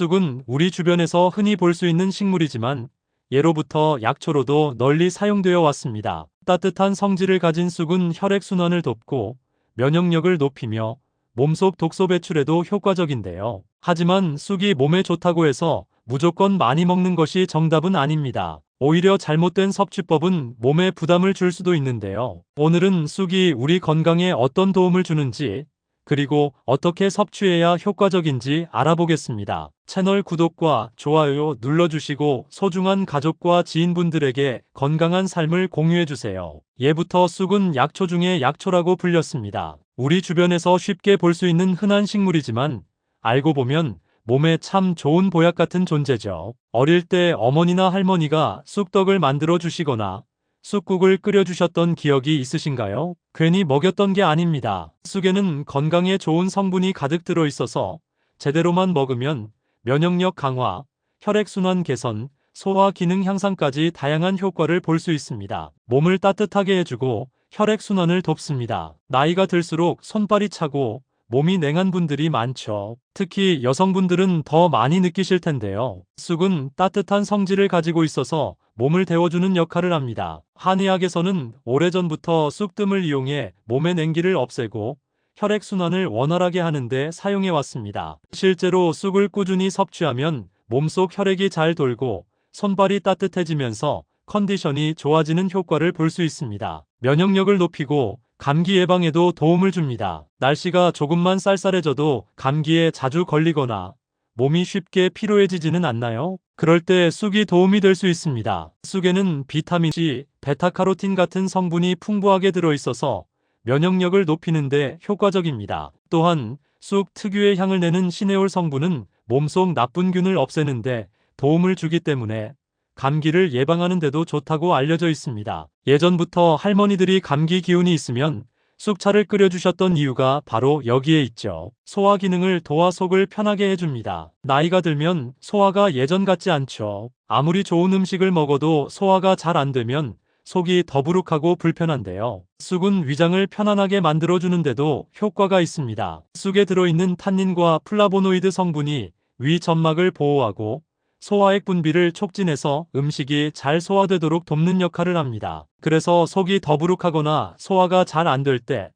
쑥은 우리 주변에서 흔히 볼 수 있는 식물이지만 예로부터 약초로도 널리 사용되어 왔습니다. 따뜻한 성질을 가진 쑥은 혈액순환을 돕고 면역력을 높이며 몸속 독소 배출에도 효과적인데요. 하지만 쑥이 몸에 좋다고 해서 무조건 많이 먹는 것이 정답은 아닙니다. 오히려 잘못된 섭취법은 몸에 부담을 줄 수도 있는데요. 오늘은 쑥이 우리 건강에 어떤 도움을 주는지, 그리고 어떻게 섭취해야 효과적인지 알아보겠습니다. 채널 구독과 좋아요 눌러주시고 소중한 가족과 지인분들에게 건강한 삶을 공유해주세요. 예부터 쑥은 약초 중에 약초라고 불렸습니다. 우리 주변에서 쉽게 볼 수 있는 흔한 식물이지만 알고 보면 몸에 참 좋은 보약 같은 존재죠. 어릴 때 어머니나 할머니가 쑥떡을 만들어 주시거나 쑥국을 끓여주셨던 기억이 있으신가요? 괜히 먹였던 게 아닙니다. 쑥에는 건강에 좋은 성분이 가득 들어있어서 제대로만 먹으면 면역력 강화, 혈액순환 개선, 소화 기능 향상까지 다양한 효과를 볼 수 있습니다. 몸을 따뜻하게 해주고 혈액순환을 돕습니다. 나이가 들수록 손발이 차고 몸이 냉한 분들이 많죠. 특히 여성분들은 더 많이 느끼실 텐데요. 쑥은 따뜻한 성질을 가지고 있어서 몸을 데워주는 역할을 합니다. 한의학에서는 오래전부터 쑥뜸을 이용해 몸의 냉기를 없애고 혈액순환을 원활하게 하는데 사용해 왔습니다. 실제로 쑥을 꾸준히 섭취하면 몸속 혈액이 잘 돌고 손발이 따뜻해지면서 컨디션이 좋아지는 효과를 볼 수 있습니다. 면역력을 높이고 감기 예방에도 도움을 줍니다. 날씨가 조금만 쌀쌀해져도 감기에 자주 걸리거나 몸이 쉽게 피로해지지는 않나요? 그럴 때 쑥이 도움이 될 수 있습니다. 쑥에는 비타민 C, 베타카로틴 같은 성분이 풍부하게 들어있어서 면역력을 높이는 데 효과적입니다. 또한 쑥 특유의 향을 내는 시네올 성분은 몸속 나쁜 균을 없애는 데 도움을 주기 때문에 감기를 예방하는 데도 좋다고 알려져 있습니다. 예전부터 할머니들이 감기 기운이 있으면 쑥차를 끓여주셨던 이유가 바로 여기에 있죠. 소화 기능을 도와 속을 편하게 해줍니다. 나이가 들면 소화가 예전 같지 않죠. 아무리 좋은 음식을 먹어도 소화가 잘 안 되면 속이 더부룩하고 불편한데요. 쑥은 위장을 편안하게 만들어주는데도 효과가 있습니다. 쑥에 들어있는 탄닌과 플라보노이드 성분이 위 점막을 보호하고 소화액 분비를 촉진해서 음식이 잘 소화되도록 돕는 역할을 합니다. 그래서 속이 더부룩하거나 소화가 잘 안 될 때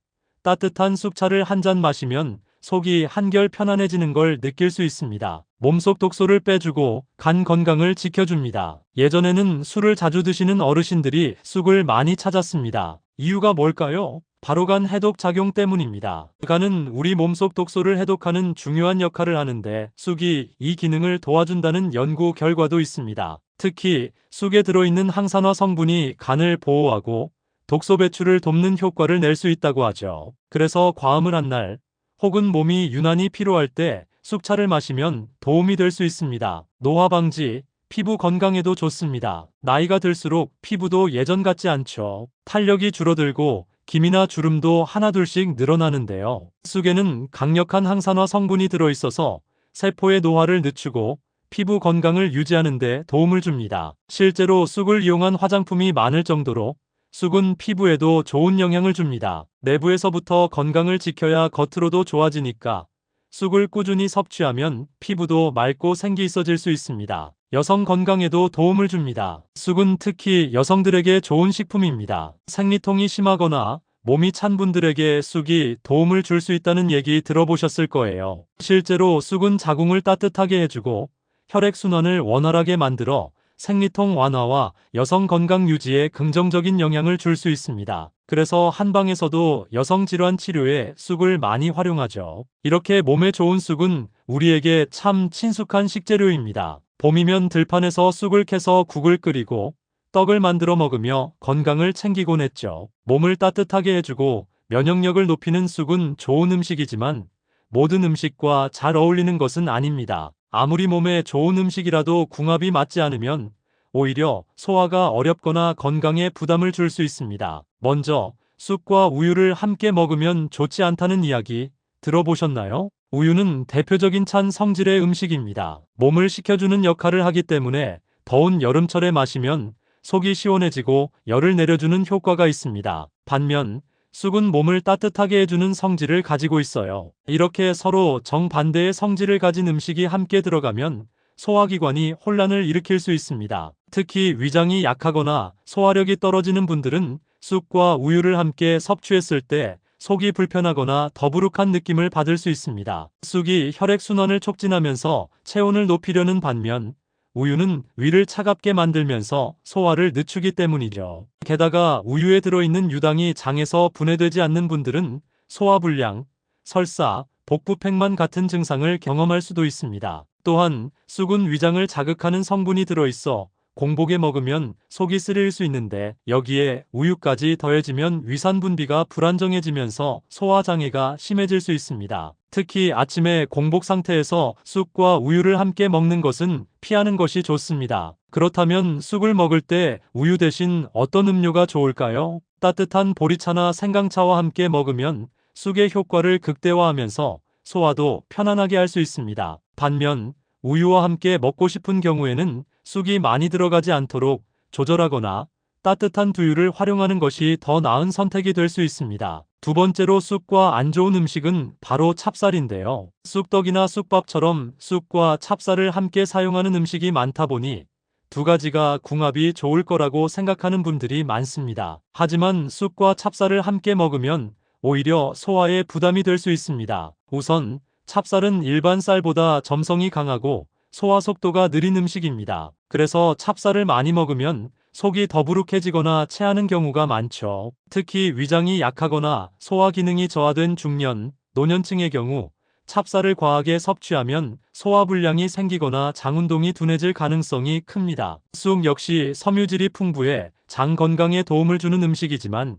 따뜻한 쑥차를 한 잔 마시면 속이 한결 편안해지는 걸 느낄 수 있습니다. 몸속 독소를 빼주고 간 건강을 지켜줍니다. 예전에는 술을 자주 드시는 어르신들이 쑥을 많이 찾았습니다. 이유가 뭘까요? 바로 간 해독 작용 때문입니다. 간은 우리 몸속 독소를 해독하는 중요한 역할을 하는데 쑥이 이 기능을 도와준다는 연구 결과도 있습니다. 특히 쑥에 들어있는 항산화 성분이 간을 보호하고 독소 배출을 돕는 효과를 낼 수 있다고 하죠. 그래서 과음을 한 날 혹은 몸이 유난히 피로할 때 쑥차를 마시면 도움이 될 수 있습니다. 노화 방지, 피부 건강에도 좋습니다. 나이가 들수록 피부도 예전 같지 않죠. 탄력이 줄어들고 기미나 주름도 하나둘씩 늘어나는데요. 쑥에는 강력한 항산화 성분이 들어있어서 세포의 노화를 늦추고 피부 건강을 유지하는 데 도움을 줍니다. 실제로 쑥을 이용한 화장품이 많을 정도로 쑥은 피부에도 좋은 영향을 줍니다. 내부에서부터 건강을 지켜야 겉으로도 좋아지니까 쑥을 꾸준히 섭취하면 피부도 맑고 생기 있어질 수 있습니다. 여성 건강에도 도움을 줍니다. 쑥은 특히 여성들에게 좋은 식품입니다. 생리통이 심하거나 몸이 찬 분들에게 쑥이 도움을 줄 수 있다는 얘기 들어보셨을 거예요. 실제로 쑥은 자궁을 따뜻하게 해주고 혈액순환을 원활하게 만들어 생리통 완화와 여성 건강 유지에 긍정적인 영향을 줄 수 있습니다. 그래서 한방에서도 여성 질환 치료에 쑥을 많이 활용하죠. 이렇게 몸에 좋은 쑥은 우리에게 참 친숙한 식재료입니다. 봄이면 들판에서 쑥을 캐서 국을 끓이고 떡을 만들어 먹으며 건강을 챙기곤 했죠. 몸을 따뜻하게 해주고 면역력을 높이는 쑥은 좋은 음식이지만 모든 음식과 잘 어울리는 것은 아닙니다. 아무리 몸에 좋은 음식이라도 궁합이 맞지 않으면 오히려 소화가 어렵거나 건강에 부담을 줄 수 있습니다. 먼저 쑥과 우유를 함께 먹으면 좋지 않다는 이야기 들어보셨나요? 우유는 대표적인 찬 성질의 음식입니다. 몸을 식혀주는 역할을 하기 때문에 더운 여름철에 마시면 속이 시원해지고 열을 내려주는 효과가 있습니다. 반면 쑥은 몸을 따뜻하게 해주는 성질을 가지고 있어요. 이렇게 서로 정반대의 성질을 가진 음식이 함께 들어가면 소화기관이 혼란을 일으킬 수 있습니다. 특히 위장이 약하거나 소화력이 떨어지는 분들은 쑥과 우유를 함께 섭취했을 때 속이 불편하거나 더부룩한 느낌을 받을 수 있습니다. 쑥이 혈액순환을 촉진하면서 체온을 높이려는 반면 우유는 위를 차갑게 만들면서 소화를 늦추기 때문이죠. 게다가 우유에 들어있는 유당이 장에서 분해되지 않는 분들은 소화불량, 설사, 복부팽만 같은 증상을 경험할 수도 있습니다. 또한 쑥은 위장을 자극하는 성분이 들어있어 공복에 먹으면 속이 쓰릴 수 있는데 여기에 우유까지 더해지면 위산 분비가 불안정해지면서 소화장애가 심해질 수 있습니다. 특히 아침에 공복 상태에서 쑥과 우유를 함께 먹는 것은 피하는 것이 좋습니다. 그렇다면 쑥을 먹을 때 우유 대신 어떤 음료가 좋을까요? 따뜻한 보리차나 생강차와 함께 먹으면 쑥의 효과를 극대화하면서 소화도 편안하게 할 수 있습니다. 반면 우유와 함께 먹고 싶은 경우에는 쑥이 많이 들어가지 않도록 조절하거나 따뜻한 두유를 활용하는 것이 더 나은 선택이 될 수 있습니다. 두 번째로 쑥과 안 좋은 음식은 바로 찹쌀인데요. 쑥떡이나 쑥밥처럼 쑥과 찹쌀을 함께 사용하는 음식이 많다 보니 두 가지가 궁합이 좋을 거라고 생각하는 분들이 많습니다. 하지만 쑥과 찹쌀을 함께 먹으면 오히려 소화에 부담이 될 수 있습니다. 우선 찹쌀은 일반 쌀보다 점성이 강하고 소화 속도가 느린 음식입니다. 그래서 찹쌀을 많이 먹으면 속이 더부룩해지거나 체하는 경우가 많죠. 특히 위장이 약하거나 소화 기능이 저하된 중년, 노년층의 경우 찹쌀을 과하게 섭취하면 소화불량이 생기거나 장운동이 둔해질 가능성이 큽니다. 쑥 역시 섬유질이 풍부해 장 건강에 도움을 주는 음식이지만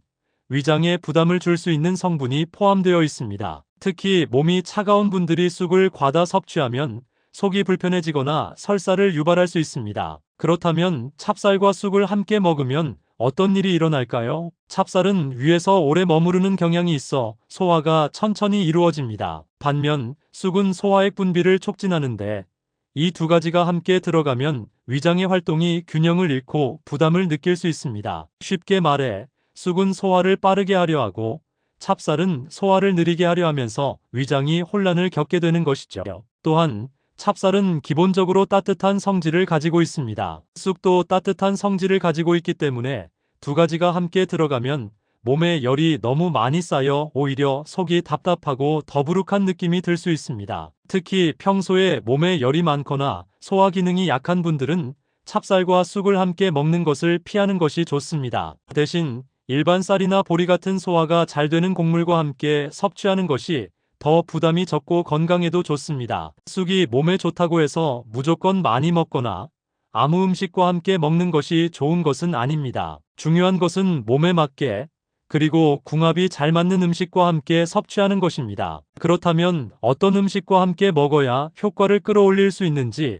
위장에 부담을 줄 수 있는 성분이 포함되어 있습니다. 특히 몸이 차가운 분들이 쑥을 과다 섭취하면 속이 불편해지거나 설사를 유발할 수 있습니다. 그렇다면 찹쌀과 쑥을 함께 먹으면 어떤 일이 일어날까요? 찹쌀은 위에서 오래 머무르는 경향이 있어 소화가 천천히 이루어집니다. 반면 쑥은 소화액 분비를 촉진하는데 이 두 가지가 함께 들어가면 위장의 활동이 균형을 잃고 부담을 느낄 수 있습니다. 쉽게 말해 쑥은 소화를 빠르게 하려 하고 찹쌀은 소화를 느리게 하려 하면서 위장이 혼란을 겪게 되는 것이죠. 또한 찹쌀은 기본적으로 따뜻한 성질을 가지고 있습니다. 쑥도 따뜻한 성질을 가지고 있기 때문에 두 가지가 함께 들어가면 몸에 열이 너무 많이 쌓여 오히려 속이 답답하고 더부룩한 느낌이 들 수 있습니다. 특히 평소에 몸에 열이 많거나 소화 기능이 약한 분들은 찹쌀과 쑥을 함께 먹는 것을 피하는 것이 좋습니다. 대신 일반 쌀이나 보리 같은 소화가 잘 되는 곡물과 함께 섭취하는 것이 더 부담이 적고 건강에도 좋습니다. 쑥이 몸에 좋다고 해서 무조건 많이 먹거나 아무 음식과 함께 먹는 것이 좋은 것은 아닙니다. 중요한 것은 몸에 맞게 그리고 궁합이 잘 맞는 음식과 함께 섭취하는 것입니다. 그렇다면 어떤 음식과 함께 먹어야 효과를 끌어올릴 수 있는지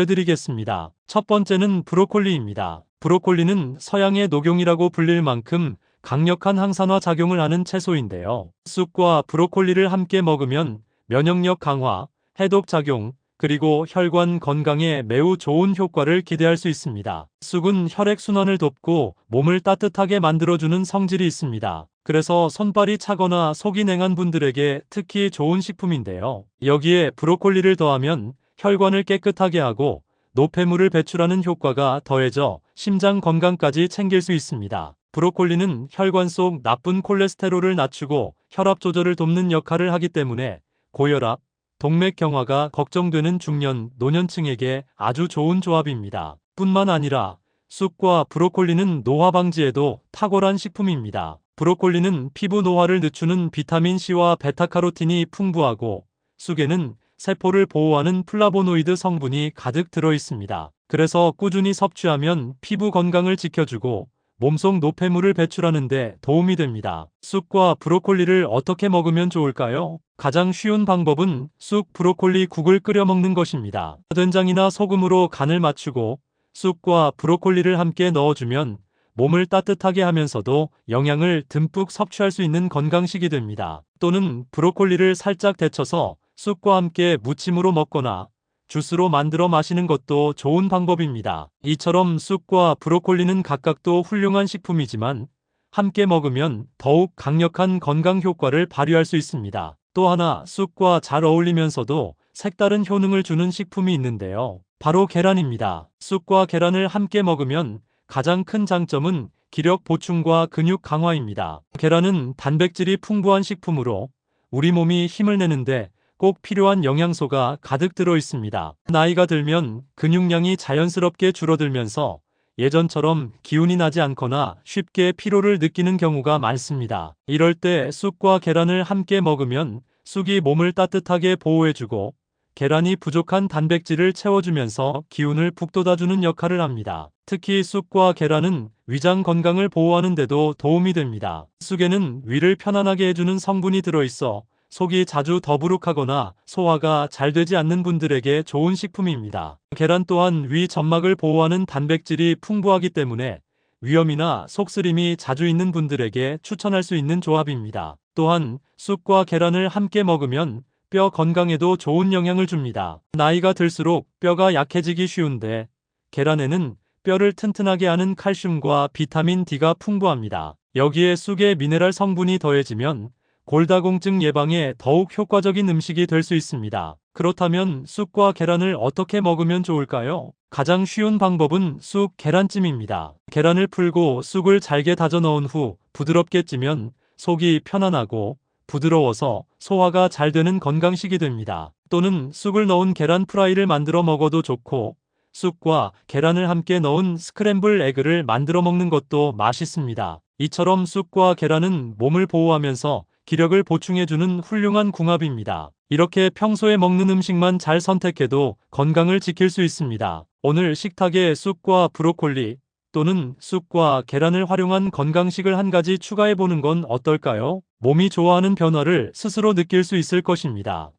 알려드리겠습니다. 첫 번째는 브로콜리입니다. 브로콜리는 서양의 녹용이라고 불릴 만큼 강력한 항산화 작용을 하는 채소인데요. 쑥과 브로콜리를 함께 먹으면 면역력 강화, 해독 작용, 그리고 혈관 건강에 매우 좋은 효과를 기대할 수 있습니다. 쑥은 혈액순환을 돕고 몸을 따뜻하게 만들어주는 성질이 있습니다. 그래서 손발이 차거나 속이 냉한 분들에게 특히 좋은 식품인데요. 여기에 브로콜리를 더하면 혈관을 깨끗하게 하고 노폐물을 배출하는 효과가 더해져 심장 건강까지 챙길 수 있습니다. 브로콜리는 혈관 속 나쁜 콜레스테롤을 낮추고 혈압 조절을 돕는 역할을 하기 때문에 고혈압, 동맥경화가 걱정되는 중년, 노년층에게 아주 좋은 조합입니다. 뿐만 아니라 쑥과 브로콜리는 노화 방지에도 탁월한 식품입니다. 브로콜리는 피부 노화를 늦추는 비타민C와 베타카로틴이 풍부하고 쑥에는 세포를 보호하는 플라보노이드 성분이 가득 들어 있습니다. 그래서 꾸준히 섭취하면 피부 건강을 지켜주고 몸속 노폐물을 배출하는 데 도움이 됩니다. 쑥과 브로콜리를 어떻게 먹으면 좋을까요? 가장 쉬운 방법은 쑥 브로콜리 국을 끓여 먹는 것입니다. 된장이나 소금으로 간을 맞추고 쑥과 브로콜리를 함께 넣어주면 몸을 따뜻하게 하면서도 영양을 듬뿍 섭취할 수 있는 건강식이 됩니다. 또는 브로콜리를 살짝 데쳐서 쑥과 함께 무침으로 먹거나 주스로 만들어 마시는 것도 좋은 방법입니다. 이처럼 쑥과 브로콜리는 각각도 훌륭한 식품이지만 함께 먹으면 더욱 강력한 건강 효과를 발휘할 수 있습니다. 또 하나 쑥과 잘 어울리면서도 색다른 효능을 주는 식품이 있는데요. 바로 계란입니다. 쑥과 계란을 함께 먹으면 가장 큰 장점은 기력 보충과 근육 강화입니다. 계란은 단백질이 풍부한 식품으로 우리 몸이 힘을 내는데 꼭 필요한 영양소가 가득 들어 있습니다. 나이가 들면 근육량이 자연스럽게 줄어들면서 예전처럼 기운이 나지 않거나 쉽게 피로를 느끼는 경우가 많습니다. 이럴 때 쑥과 계란을 함께 먹으면 쑥이 몸을 따뜻하게 보호해주고 계란이 부족한 단백질을 채워주면서 기운을 북돋아주는 역할을 합니다. 특히 쑥과 계란은 위장 건강을 보호하는 데도 도움이 됩니다. 쑥에는 위를 편안하게 해주는 성분이 들어있어 속이 자주 더부룩하거나 소화가 잘 되지 않는 분들에게 좋은 식품입니다. 계란 또한 위 점막을 보호하는 단백질이 풍부하기 때문에 위염이나 속쓰림이 자주 있는 분들에게 추천할 수 있는 조합입니다. 또한 쑥과 계란을 함께 먹으면 뼈 건강에도 좋은 영향을 줍니다. 나이가 들수록 뼈가 약해지기 쉬운데 계란에는 뼈를 튼튼하게 하는 칼슘과 비타민 D가 풍부합니다. 여기에 쑥의 미네랄 성분이 더해지면 골다공증 예방에 더욱 효과적인 음식이 될 수 있습니다. 그렇다면 쑥과 계란을 어떻게 먹으면 좋을까요? 가장 쉬운 방법은 쑥 계란찜입니다. 계란을 풀고 쑥을 잘게 다져 넣은 후 부드럽게 찌면 속이 편안하고 부드러워서 소화가 잘 되는 건강식이 됩니다. 또는 쑥을 넣은 계란 프라이를 만들어 먹어도 좋고 쑥과 계란을 함께 넣은 스크램블 에그를 만들어 먹는 것도 맛있습니다. 이처럼 쑥과 계란은 몸을 보호하면서 기력을 보충해주는 훌륭한 궁합입니다. 이렇게 평소에 먹는 음식만 잘 선택해도 건강을 지킬 수 있습니다. 오늘 식탁에 쑥과 브로콜리 또는 쑥과 계란을 활용한 건강식을 한 가지 추가해보는 건 어떨까요? 몸이 좋아하는 변화를 스스로 느낄 수 있을 것입니다.